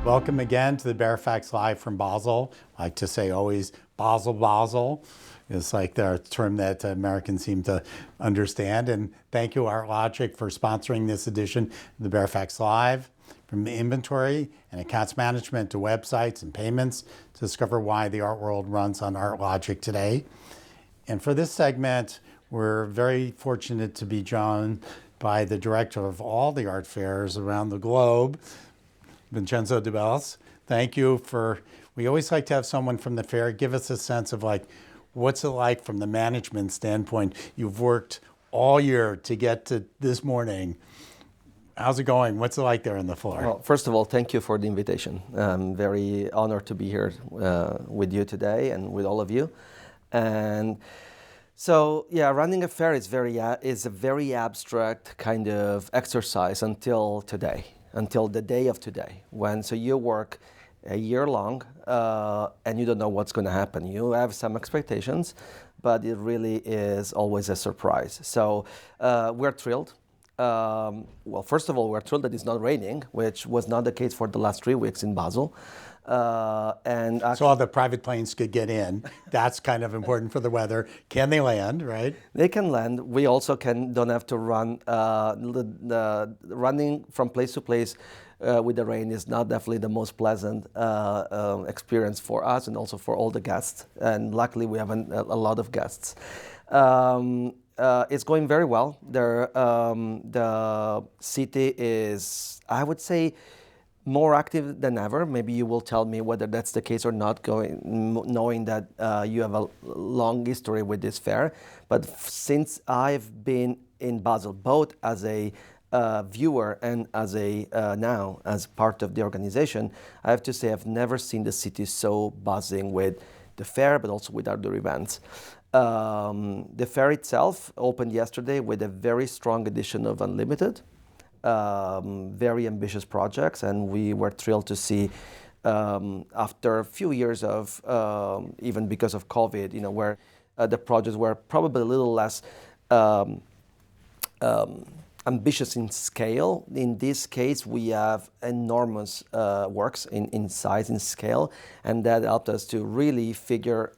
Welcome again to the Baer Faxt Live from Basel. I like to say always Basel, Basel. It's like the term that Americans seem to understand. And thank you, Artlogic, for sponsoring this edition of the Baer Faxt Live. From the inventory and accounts management to websites and payments to discover why the art world runs on Artlogic today. And for this segment, we're very fortunate to be joined by the director of all the art fairs around the globe, Vincenzo de Bellis. Thank you we always like to have someone from the fair give us a sense of what's it like from the management standpoint. You've worked all year to get to this morning. How's it going? What's it like there on the floor? Well, first of all, thank you for the invitation. I'm very honored to be here with you today and with all of you. And so, yeah, running a fair is a very abstract kind of exercise until today, until the day of today, so you work a year long and you don't know what's going to happen. You have some expectations, but it really is always a surprise. So we're thrilled. Well, first of all, we're thrilled that it's not raining, which was not the case for the last 3 weeks in Basel. And so all the private planes could get in. That's kind of important for the weather. Can they land, right? They can land. We also don't have to run. Running from place to place with the rain is not definitely the most pleasant experience for us and also for all the guests. And luckily, we have a lot of guests. It's going very well. The city is, I would say, more active than ever. Maybe you will tell me whether that's the case or not, knowing that you have a long history with this fair. But since I've been in Basel, both as a viewer and as as part of the organization, I have to say I've never seen the city so buzzing with the fair, but also with other events. The fair itself opened yesterday with a very strong edition of Unlimited. Very ambitious projects, and we were thrilled to see after a few years of even because of COVID, where the projects were probably a little less ambitious in scale. In this case, we have enormous works in size and scale, and that helped us to really configure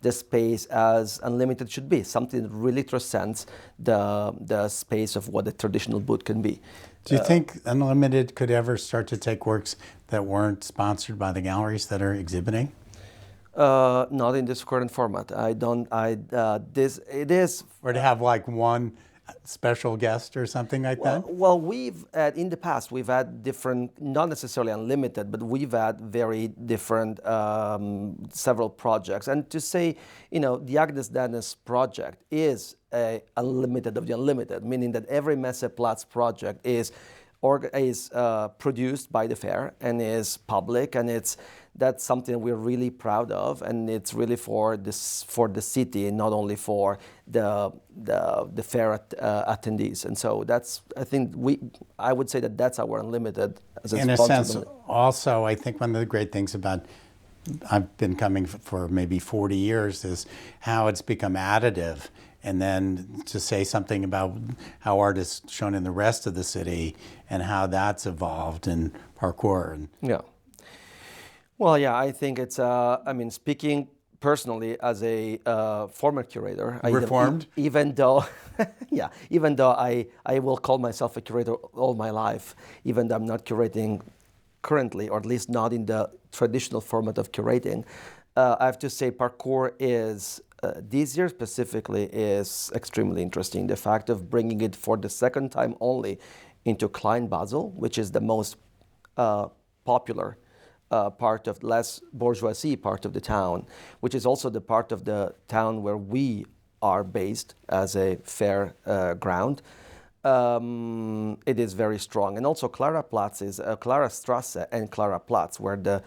the space as Unlimited should be, something that really transcends the space of what a traditional booth can be. Do you think Unlimited could ever start to take works that weren't sponsored by the galleries that are exhibiting? Not in this current format. It is. Or to have one special guest or something like that? Well, in the past, we've had different, not necessarily Unlimited, but we've had very different, several projects. And to say, the Agnes Dennis project is a Unlimited of the Unlimited, meaning that every Messeplatz project is produced by the fair and is public, and that's something we're really proud of, and it's really for the city, not only for the fair attendees. And so I would say that's our Unlimited as a in a sense. Also, I think one of the great things about I've been coming for maybe 40 years is how it's become additive. And then to say something about how art is shown in the rest of the city and how that's evolved in parkour. Yeah. Well, yeah, I think it's, speaking personally as a former curator. Reformed? Even though I will call myself a curator all my life, even though I'm not curating currently, or at least not in the traditional format of curating, I have to say parkour is, this year specifically, is extremely interesting. The fact of bringing it for the second time only into Klein Basel, which is the most popular part of less bourgeoisie part of the town, which is also the part of the town where we are based as a fair ground. It is very strong. And also Clara Strasse and Clara Platz, where the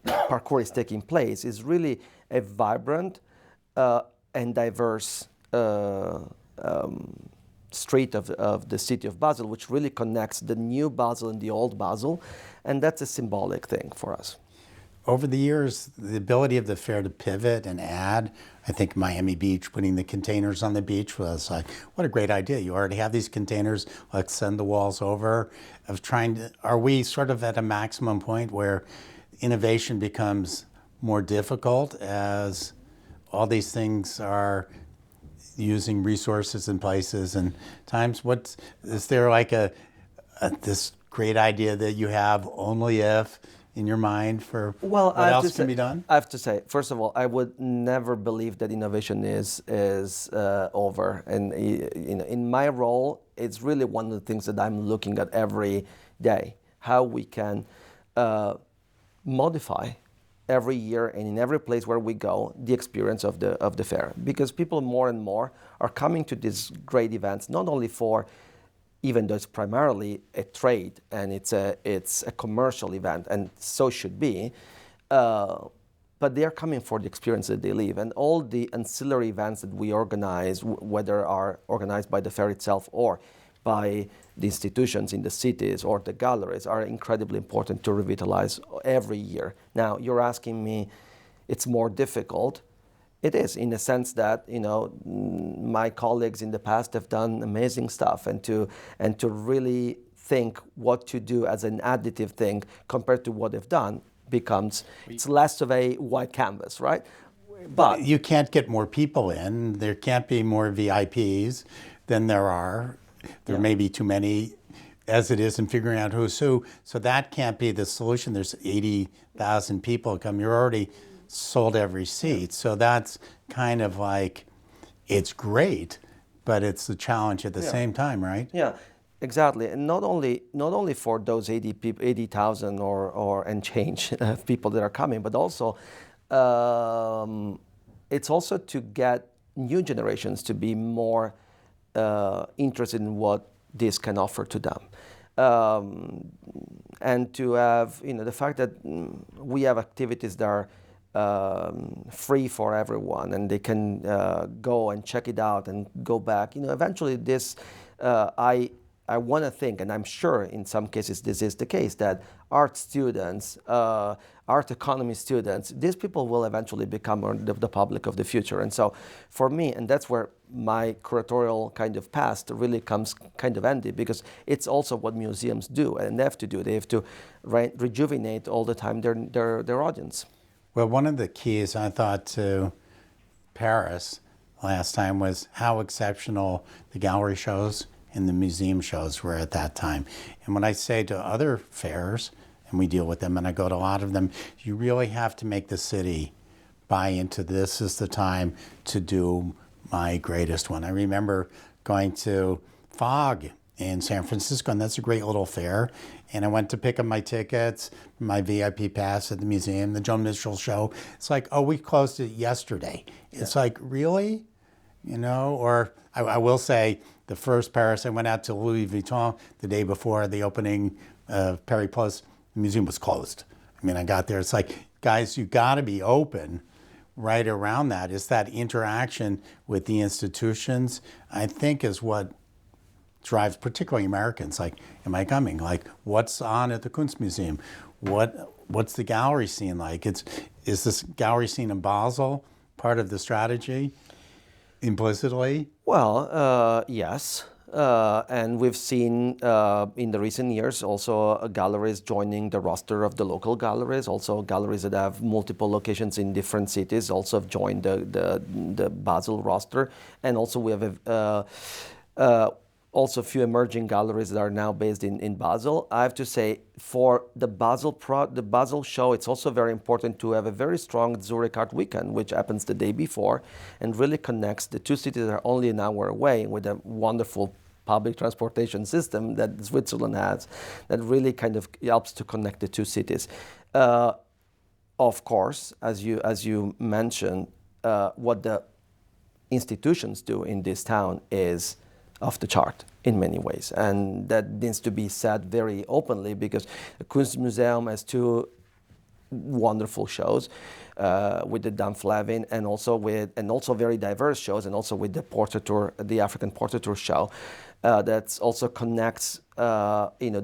parkour is taking place, is really a vibrant and diverse street of the city of Basel, which really connects the new Basel and the old Basel, and that's a symbolic thing for us. over the years, the ability of the fair to pivot and add, I think Miami Beach, putting the containers on the beach was like, what a great idea. You already have these containers, let's send the walls over. Are we sort of at a maximum point where innovation becomes more difficult as all these things are using resources and places and times? Is there like this great idea that you have only if in your mind for what else can be done? I have to say, first of all, I would never believe that innovation is over. And in my role, it's really one of the things that I'm looking at every day, how we can modify every year and in every place where we go the experience of the fair, because people more and more are coming to these great events not only for, even though it's primarily a trade and it's a commercial event, and so should be, but they are coming for the experience that they live. And all the ancillary events that we organize, whether are organized by the fair itself or by the institutions in the cities or the galleries, are incredibly important to revitalize every year. Now, you're asking me, it's more difficult. It is, in the sense that my colleagues in the past have done amazing stuff, and to really think what to do as an additive thing compared to what they've done it's less of a white canvas, right? But you can't get more people in. There can't be more VIPs than there are. There may be too many as it is in figuring out who's who. So that can't be the solution. There's 80,000 people come. You're already sold every seat. So that's kind of like, it's great, but it's the challenge at the same time, right? Yeah, exactly. And not only for those 80,000 or and change people that are coming, but also it's also to get new generations to be more interested in what this can offer to them. And to have, the fact that we have activities that are free for everyone, and they can go and check it out and go back. Eventually this, I want to think, and I'm sure in some cases this is the case, that art students, art economy students, these people will eventually become the public of the future. And so for me, and that's where my curatorial kind of past really comes kind of handy, because it's also what museums do, and they have to do. They have to rejuvenate all the time their audience. Well, one of the keys I thought to Paris last time was how exceptional the gallery shows and the museum shows were at that time. And when I say to other fairs, and we deal with them, and I go to a lot of them, you really have to make the city buy into this is the time to do my greatest one. I remember going to FOG in San Francisco, and that's a great little fair. And I went to pick up my tickets, my VIP pass at the museum, the Joan Mitchell show. It's like, oh, we closed it yesterday. It's like, really? Or I will say, the first Paris, I went out to Louis Vuitton the day before the opening of Paris Plus. The museum was closed. I got there. It's like, guys, you got to be open right around that. It's that interaction with the institutions, I think, is what drives particularly Americans. Like, am I coming? Like, what's on at the Kunstmuseum? What's the gallery scene like? Is this gallery scene in Basel part of the strategy implicitly? Well, yes. And we've seen in the recent years also galleries joining the roster of the local galleries. Also galleries that have multiple locations in different cities also have joined the Basel roster. And also we have also a few emerging galleries that are now based in Basel. I have to say, for the Basel show, it's also very important to have a very strong Zurich Art Weekend, which happens the day before, and really connects the two cities that are only an hour away, with a wonderful public transportation system that Switzerland has, that really kind of helps to connect the two cities. Of course, as you mentioned, what the institutions do in this town is off the chart in many ways, and that needs to be said very openly, because the Kunstmuseum has two wonderful shows with the Dan Flavin, and also very diverse shows, and also with the Portraiture, the African Portraiture show, that also connects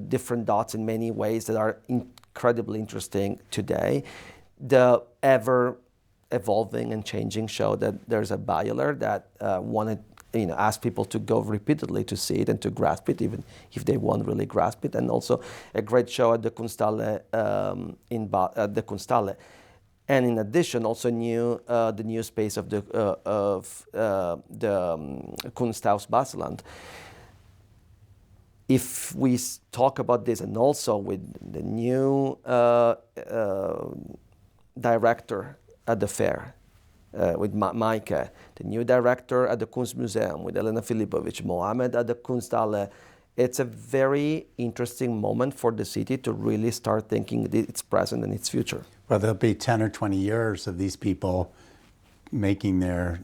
different dots in many ways that are incredibly interesting today. the ever evolving and changing show that there's a Bayer that wanted, ask people to go repeatedly to see it and to grasp it, even if they won't really grasp it. And also a great show at the Kunsthalle at the Kunsthalle. And in addition, also the new space of the Kunsthaus Baseland. If we talk about this, and also with the new director at the fair, with Maike, the new director at the Kunstmuseum with Elena Filipovic, Mohamed at the Kunsthalle, it's a very interesting moment for the city to really start thinking its present and its future. Well, there'll be 10 or 20 years of these people making their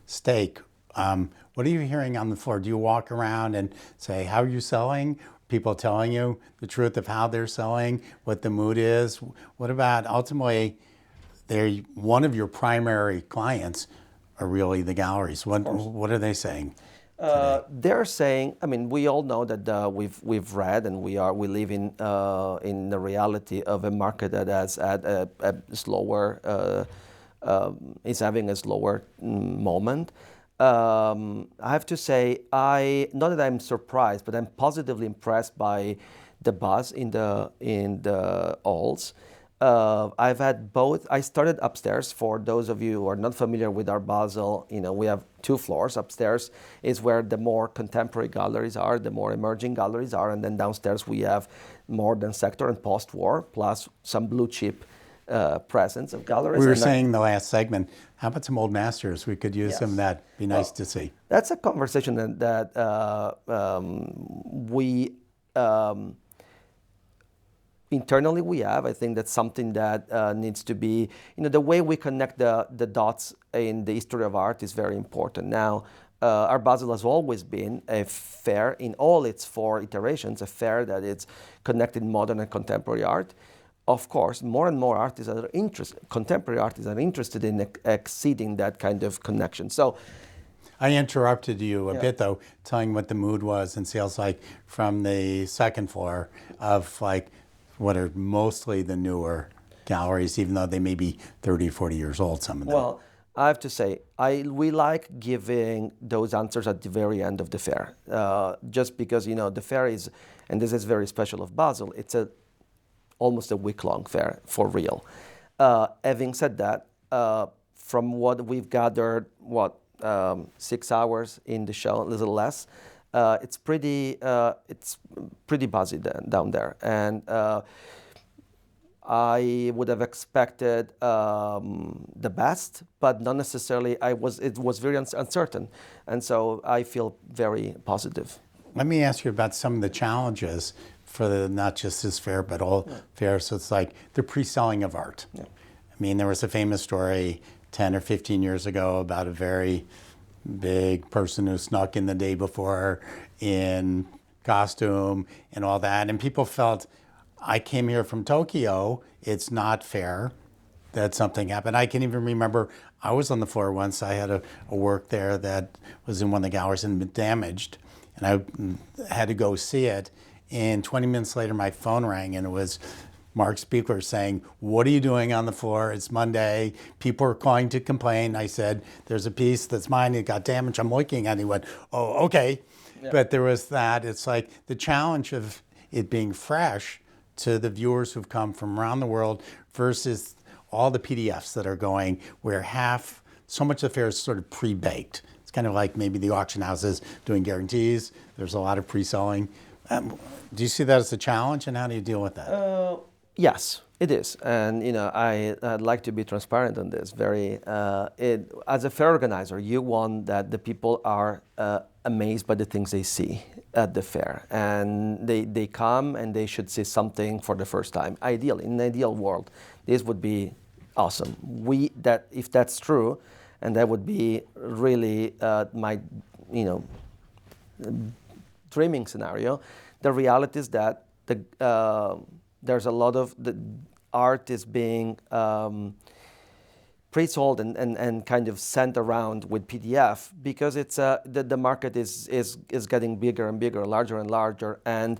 stake. What are you hearing on the floor? Do you walk around and say, how are you selling? People telling you the truth of how they're selling, what the mood is? What about ultimately, they're one of your primary clients are really the galleries. What are they saying? They're saying, I mean, we all know that we've read and we live in the reality of a market that has had a slower, is having a slower moment. I have to say, not that I'm surprised, but I'm positively impressed by the buzz in the halls. I've had both. I started upstairs. For those of you who are not familiar with Art Basel, we have 2 floors. Upstairs is where the more contemporary galleries are, the more emerging galleries are, and then downstairs we have modern sector and post-war, plus some blue chip presence of galleries. We were saying in the last segment, how about some old masters? We could use some of that. Be nice to see. That's a conversation that we internally we have. I think that's something that needs to be, the way we connect the dots in the history of art is very important. Now, Art Basel has always been a fair in all its 4 iterations, a fair that it's connected modern and contemporary art. Of course, more and more artists are contemporary artists are interested in exceeding that kind of connection. So, I interrupted you a bit though, telling what the mood was and sales like from the second floor of like what are mostly the newer galleries, even though they may be 30, 40 years old, some of them. Well, I have to say, we like giving those answers at the very end of the fair, just because, the fair is, and this is very special of Basel, it's almost a week-long fair, for real. Having said that, from what we've gathered, 6 hours in the show, a little less, it's pretty buzzy down there. And I would have expected the best, but not necessarily. It was very uncertain, and so I feel very positive. Let me ask you about some of the challenges for not just this fair, but all fairs. So it's like the pre-selling of art. Yeah. I mean, there was a famous story 10 or 15 years ago about a very big person who snuck in the day before in costume and all that. And people felt, I came here from Tokyo, it's not fair that something happened. I can even remember I was on the floor once. I had a work there that was in one of the galleries and been damaged. And I had to go see it. And 20 minutes later, my phone rang and it was Mark Spiegler saying, what are you doing on the floor? It's Monday. People are calling to complain. I said, there's a piece that's mine. It got damaged. I'm looking at it. He went, oh, okay. Yeah. But there was that. It's like the challenge of it being fresh to the viewers who've come from around the world versus all the PDFs that are going where so much of the fair is sort of pre-baked. It's kind of like maybe the auction houses doing guarantees. There's a lot of pre-selling. Do you see that as a challenge, and how do you deal with that? Yes, it is, and I'd like to be transparent on this. As a fair organizer, you want that the people are amazed by the things they see at the fair, and they come and they should see something for the first time. Ideally, in an ideal world, this would be awesome. If that's true, and that would be really my dreaming scenario. The reality is that there's a lot of the art is being pre-sold and kind of sent around with PDF because it's the market is getting bigger and bigger, larger and larger, and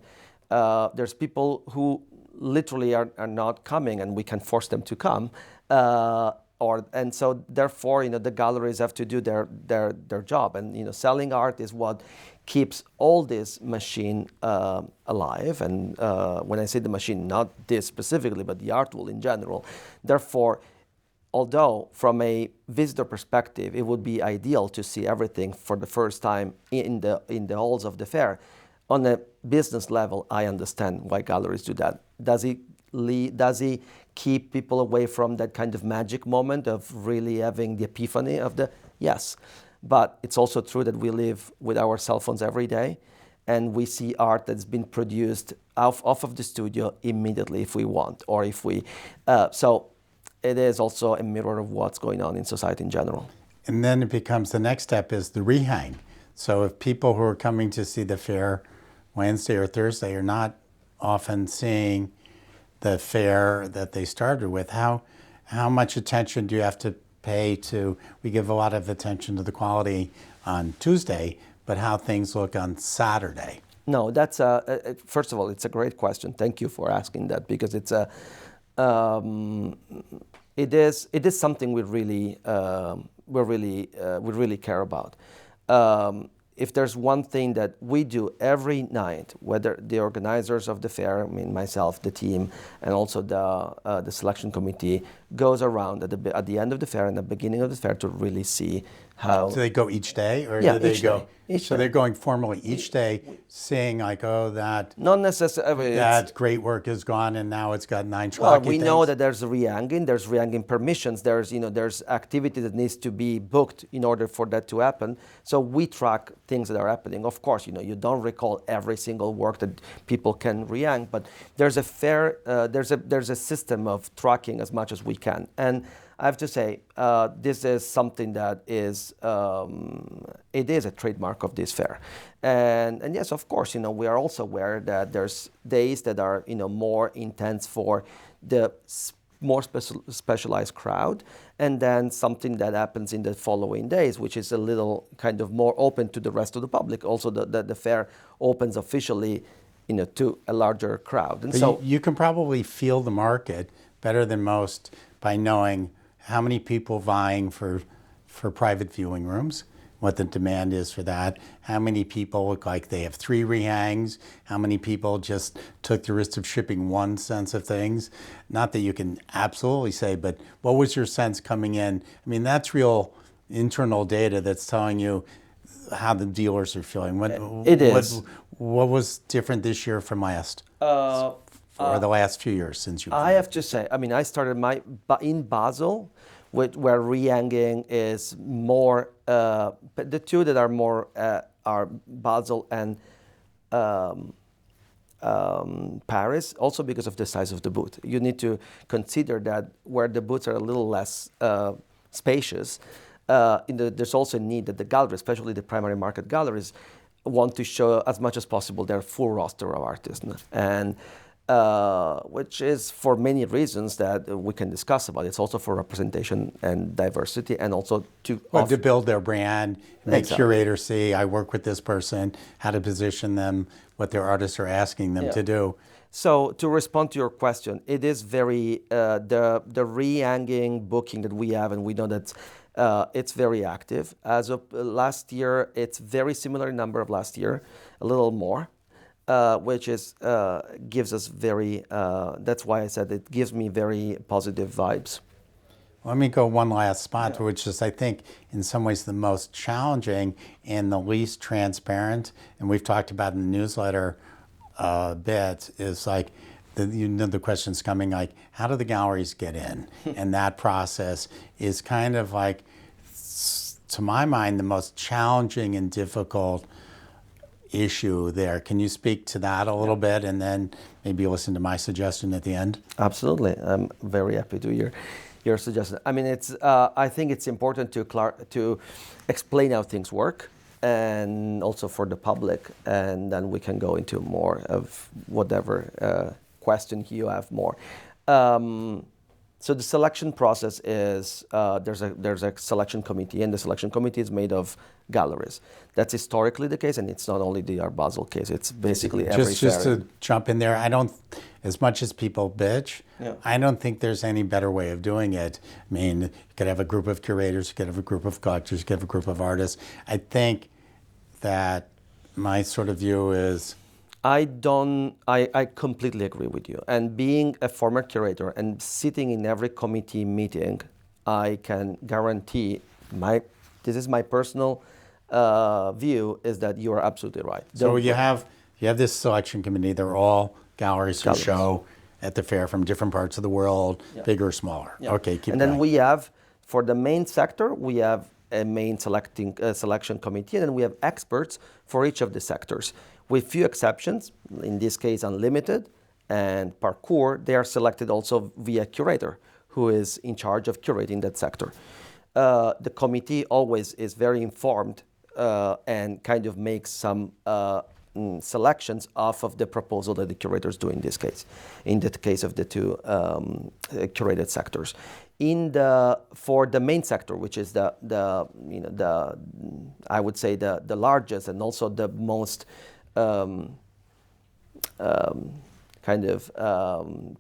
there's people who literally are not coming, and we can force them to come, And so therefore, the galleries have to do their job, and selling art is what keeps all this machine alive. And when I say the machine, not this specifically, but the art world in general. Therefore, although from a visitor perspective, it would be ideal to see everything for the first time in the halls of the fair, on a business level, I understand why galleries do that. Does he keep people away from that kind of magic moment of really having the epiphany of the... Yes. But it's also true that we live with our cell phones every day, and we see art that's been produced off of the studio immediately if we want, or if we... So it is also a mirror of what's going on in society in general. And then it becomes, the next step is the rehang. So if people who are coming to see the fair Wednesday or Thursday are not often seeing the fair that they started with, how much attention do you have to pay to... We give a lot of attention to the quality on Tuesday, but how things look on Saturday? No, that's first of all, it's a great question. Thank you for asking that, because it's a... it is something we really care about. If there's one thing that we do every night, whether the organizers of the fair, I mean myself, the team, and also the selection committee, goes around at the end of the fair and the beginning of the fair to really see how... Do they go each day, or Yeah, do they each go? day. Each So day. they're going formally each day, seeing like, oh, that Not necessarily. that great work is gone, and now it's got 9 Well, schlocky we things. know that there's re-hanging permissions, there's activity that needs to be booked in order for that to happen. So we track things that are happening. Of course, you don't recall every single work that people can re-hang, but there's a system of tracking as much as we can. And I have to say, this is something that is it is a trademark of this fair. And yes, of course, we are also aware that there's days that are more intense for the more specialized crowd, and then something that happens in the following days, which is a little kind of more open to the rest of the public. Also, the fair opens officially, to a larger crowd. And But so you can probably feel the market better than most by knowing how many people vying for private viewing rooms, what the demand is for that, how many people look like they have 3 rehangs, how many people just took the risk of shipping one sense of things. Not that you can absolutely say, but what was your sense coming in? I mean, that's real internal data that's telling you how the dealers are feeling. It is. What was different this year from last? Or the last few years since you... I have to say, I mean, I started in Basel, where re-hanging is more, but the two that are more are Basel and Paris, also because of the size of the booth. You need to consider that where the booths are a little less spacious, there's also a need that the galleries, especially the primary market galleries, want to show as much as possible their full roster of artists. And which is for many reasons that we can discuss about. It's also for representation and diversity, and also to build their brand, make Exactly. curators see, I work with this person, how to position them, what their artists are asking them to do. So to respond to your question, it is very, the re-hanging booking that we have, and we know that it's very active. As of last year, it's very similar number of last year, a little more. Which is gives us very. That's why I said it gives me very positive vibes. Let me go one last spot, which is, I think, in some ways the most challenging and the least transparent. And we've talked about in the newsletter a bit. Is like the questions coming like, how do the galleries get in? And that process is kind of like, to my mind, the most challenging and difficult issue there. Can you speak to that a little bit, and then maybe listen to my suggestion at the end? Absolutely, I'm very happy to hear your suggestion. I mean, it's. I think it's important to explain how things work, and also for the public, and then we can go into more of whatever question you have more. So the selection process is there's a selection committee, and the selection committee is made of galleries. That's historically the case, and it's not only the Art Basel case. It's basically every Just fair. to jump in there, I don't, as much as people bitch, Yeah. I don't think there's any better way of doing it. I mean, you could have a group of curators, you could have a group of collectors, you could have a group of artists. I think that my sort of view is, I completely agree with you. And being a former curator and sitting in every committee meeting, I can guarantee this is my personal view, is that you are absolutely right. so you have this selection committee, they're all galleries who show at the fair from different parts of the world, big or smaller. Yeah. Okay, keep and going. then we have, for the main sector, we have a main selection committee, and then we have experts for each of the sectors. With few exceptions, in this case Unlimited and Parkour, they are selected also via curator, who is in charge of curating that sector. The committee always is very informed and kind of makes some selections off of the proposal that the curators do in this case, in the case of the two curated sectors. For the main sector, which is I would say the largest and also the most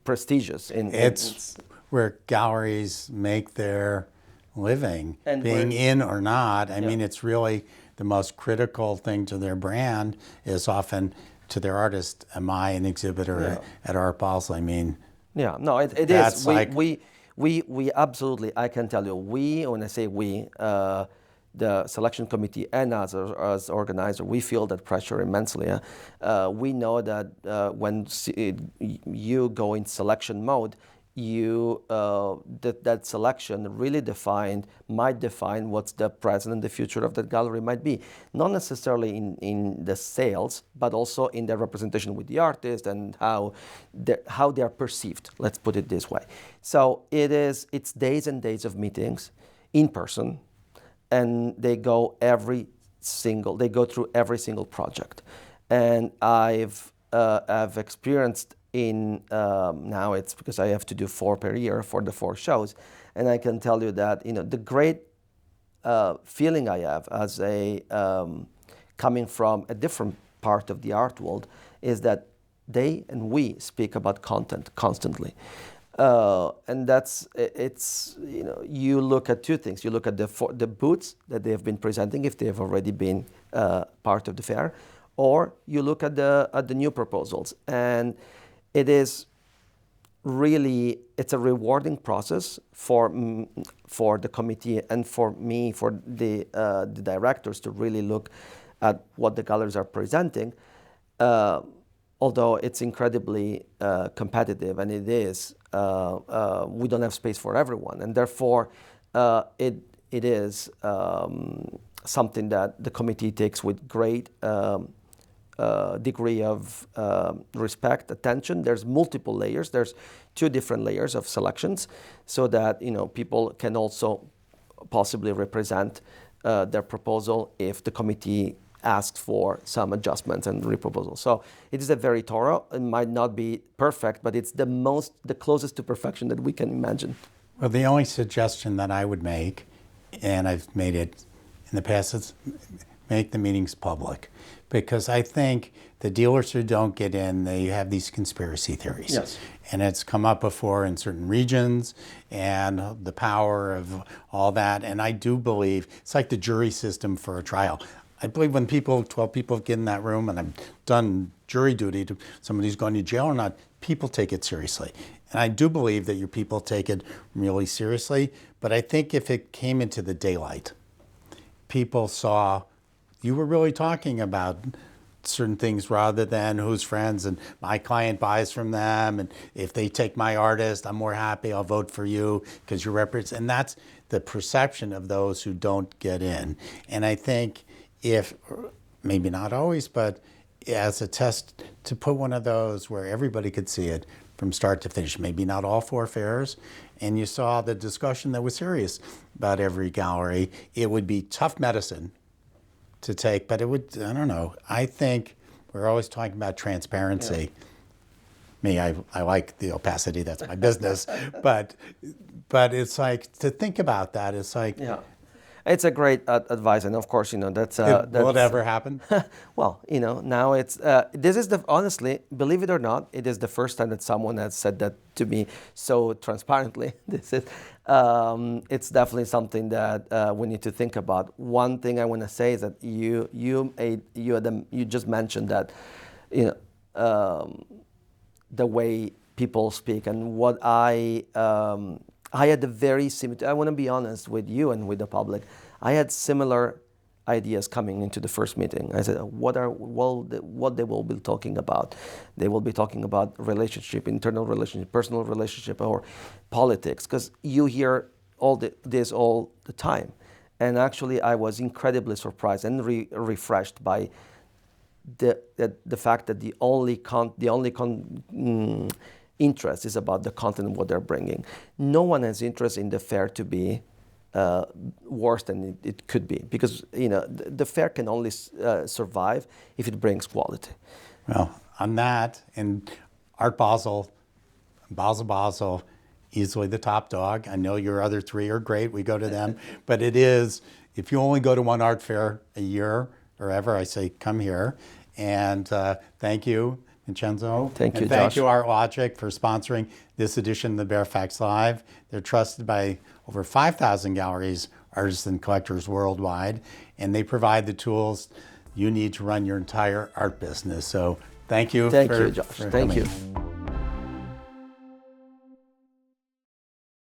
prestigious. It's where galleries make their living, And being where- in or not. I mean, it's really the most critical thing to their brand is often to their artist. Am I an exhibitor at Art Basel? I mean, Yeah, no, it That's is. like- We absolutely, I can tell you, when I say we, the selection committee and us as organizer, we feel that pressure immensely. We know that when you go in selection mode, that selection really might define what's the present and the future of that gallery might be. Not necessarily in the sales, but also in the representation with the artist and how they are perceived. Let's put it this way. So it's days and days of meetings in person, and they go through every single project. And I've experienced now it's because I have to do 4 per year for the 4 shows, and I can tell you that the great feeling I have as coming from a different part of the art world is that they and we speak about content constantly. And you look at 2 things. You look at the booths that they have been presenting, if they have already been part of the fair, or you look at the new proposals. And it is really, it's a rewarding process for the committee and for me, for the directors, to really look at what the galleries are presenting. Although it's incredibly competitive, and it is, we don't have space for everyone, and therefore it is something that the committee takes with great degree of respect, attention. There's multiple layers. There's 2 different layers of selections, so that people can also possibly represent their proposal if the committee asks for some adjustments and reproposals. So it is a very thorough. It might not be perfect, but it's the closest to perfection that we can imagine. well, the only suggestion that I would make, and I've made it in the past, is make the meetings public. Because I think the dealers who don't get in, they have these conspiracy theories. Yes. And it's come up before in certain regions, and the power of all that. And I do believe it's like the jury system for a trial. I believe when 12 people get in that room, and I've done jury duty to somebody who's going to jail or not, people take it seriously. And I do believe that your people take it really seriously. But I think if it came into the daylight, people saw you were really talking about certain things rather than who's friends and my client buys from them, and if they take my artist, I'm more happy, I'll vote for you because you represent. And that's the perception of those who don't get in. And I think if, maybe not always, but as a test, to put one of those where everybody could see it from start to finish, maybe not all 4 fairs, and you saw the discussion that was serious about every gallery, it would be tough medicine to take, but it would, I don't know, I think we're always talking about transparency. me, I like the opacity. That's my business. but it's like to think about that. It's like, Yeah, it's a great advice, and of course, that's will it ever happen? well, now it's this is the honestly, believe it or not, it is the first time that someone has said that to me so transparently. This is it's definitely something that we need to think about. One thing I want to say is that you just mentioned that the way people speak and what I had a very similar. I want to be honest with you and with the public. I had similar ideas coming into the first meeting. I said, what they will be talking about? They will be talking about relationship, internal relationship, personal relationship, or politics, because you hear this all the time. And actually, I was incredibly surprised and refreshed by the fact that the only interest is about the content of what they're bringing. No one has interest in the fair to be worse than it could be, because the fair can only survive if it brings quality. Well, on that, and Art Basel, Basel, easily the top dog. I know your other three are great. We go to them, but it is, if you only go to one art fair a year or ever, I say come here. And thank you, Vincenzo. Thank you, and thank Josh. you, Artlogic, for sponsoring this edition of the Baer Faxt Live. They're trusted by over 5,000 galleries, artists, and collectors worldwide, and they provide the tools you need to run your entire art business. So thank you. Thank you, Josh. Thank coming. you.